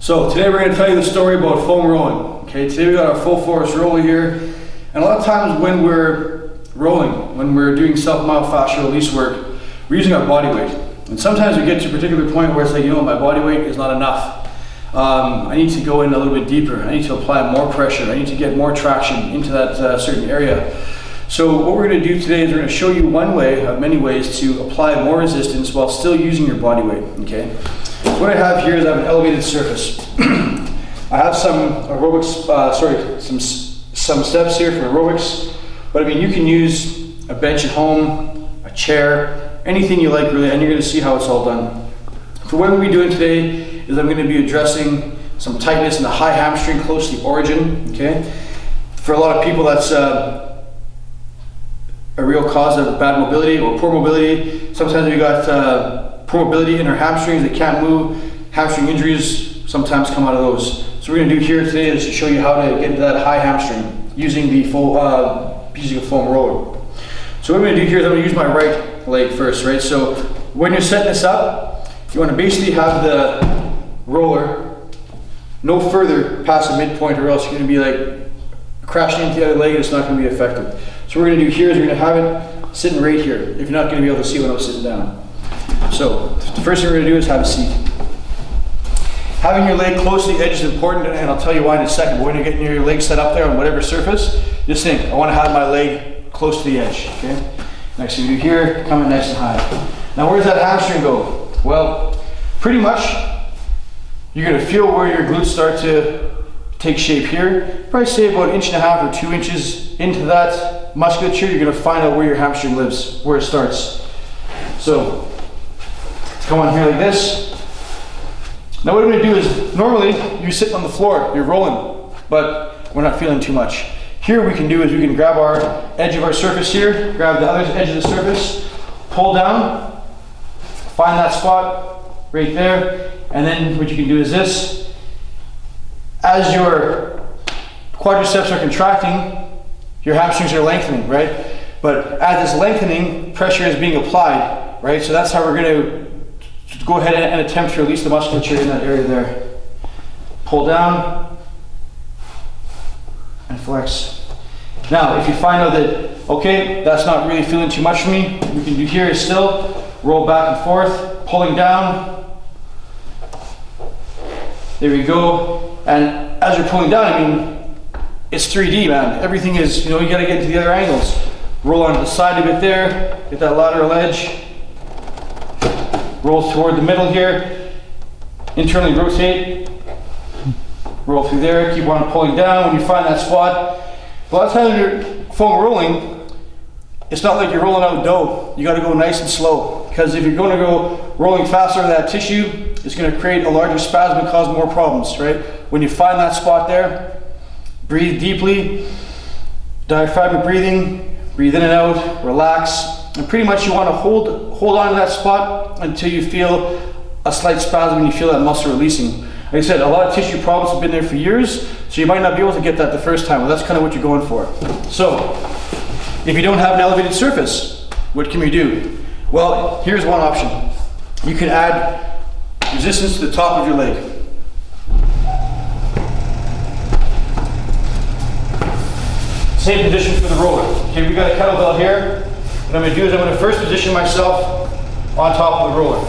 So today we're going to tell you the story about foam rolling. Okay, today we got our full force roller here, and a lot of times when we're rolling, when we're doing self-myofascial release work, we're using our body weight. And sometimes we get to a particular point where it's like, you know, my body weight is not enough. I need to go in a little bit deeper. I need to apply more pressure. I need to get more traction into that certain area. So what we're going to do today is we're going to show you one way of many ways to apply more resistance while still using your body weight. Okay. So what I have here is I have an elevated surface. I have some aerobics, some steps here for aerobics, but I mean you can use a bench at home, a chair, anything you like really, and you're going to see how it's all done. So what I'm going to be doing today is I'm going to be addressing some tightness in the high hamstring close to the origin. Okay. For a lot of people that's a real cause of bad mobility or poor mobility. Sometimes we got poor mobility in our hamstrings, they can't move. Hamstring injuries sometimes come out of those. So we're going to do here today is to show you how to get into that high hamstring using the using a foam roller. So what I'm going to do here is I'm going to use my right leg first, right? So when you're setting this up, you want to basically have the roller no further past the midpoint, or else you're going to be like crashing into the other leg and it's not going to be effective. So what we're going to do here is we're going to have it sitting right here, if you're not going to be able to see when I'm sitting down. So the first thing we're going to do is have a seat. Having your leg close to the edge is important, and I'll tell you why in a second. But when you're getting your leg set up there on whatever surface, just think, I want to have my leg close to the edge. Okay. Next thing you do here, coming nice and high. Now where does that hamstring go? Well, pretty much you're going to feel where your glutes start to take shape here. Probably say about 1.5 or 2 inches into that musculature, you're going to find out where your hamstring lives, where it starts. So come on here like this. Now what I'm going to do is, normally you're sitting on the floor, you're rolling, but we're not feeling too much. Here we can do is we can grab our edge of our surface here, grab the other edge of the surface, pull down, find that spot right there, and then what you can do is this. As your quadriceps are contracting, your hamstrings are lengthening, right? But as it's lengthening, pressure is being applied, right? So that's how we're going to go ahead and attempt to release the musculature in that area there. Pull down and flex. Now, if you find out that, okay, that's not really feeling too much for me, what we can do here is still roll back and forth, pulling down. There we go. And as you're pulling down, I mean, it's 3D, man. Everything is, you know, you got to get to the other angles. Roll onto the side a bit there, get that lateral edge. Roll toward the middle here, internally rotate, roll through there, keep on pulling down when you find that spot. A lot of times when you're foam rolling, it's not like you're rolling out dough. You got to go nice and slow, because if you're going to go rolling faster in that tissue, it's going to create a larger spasm and cause more problems, right? When you find that spot there, breathe deeply, diaphragmatic breathing, breathe in and out, relax. And pretty much you want to hold on to that spot until you feel a slight spasm and you feel that muscle releasing. Like I said, a lot of tissue problems have been there for years, so you might not be able to get that the first time. Well, that's kind of what you're going for. So, if you don't have an elevated surface, what can we do? Well, here's one option. You can add resistance to the top of your leg. Same position for the roller. Okay, we got a kettlebell here. What I'm going to do is I'm going to first position myself on top of the roller.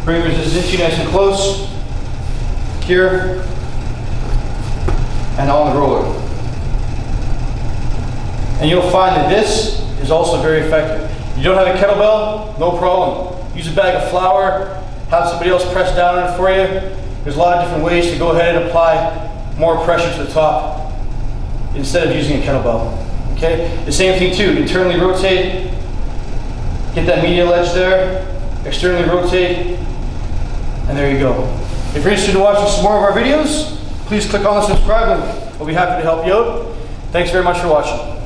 Bring resistance nice and close, here, and on the roller. And you'll find that this is also very effective. You don't have a kettlebell? No problem. Use a bag of flour, have somebody else press down on it for you. There's a lot of different ways to go ahead and apply more pressure to the top instead of using a kettlebell. Okay, the same thing too, internally rotate, get that medial edge there, externally rotate, and there you go. If you're interested in watching some more of our videos, please click on the subscribe link. We'll be happy to help you out. Thanks very much for watching.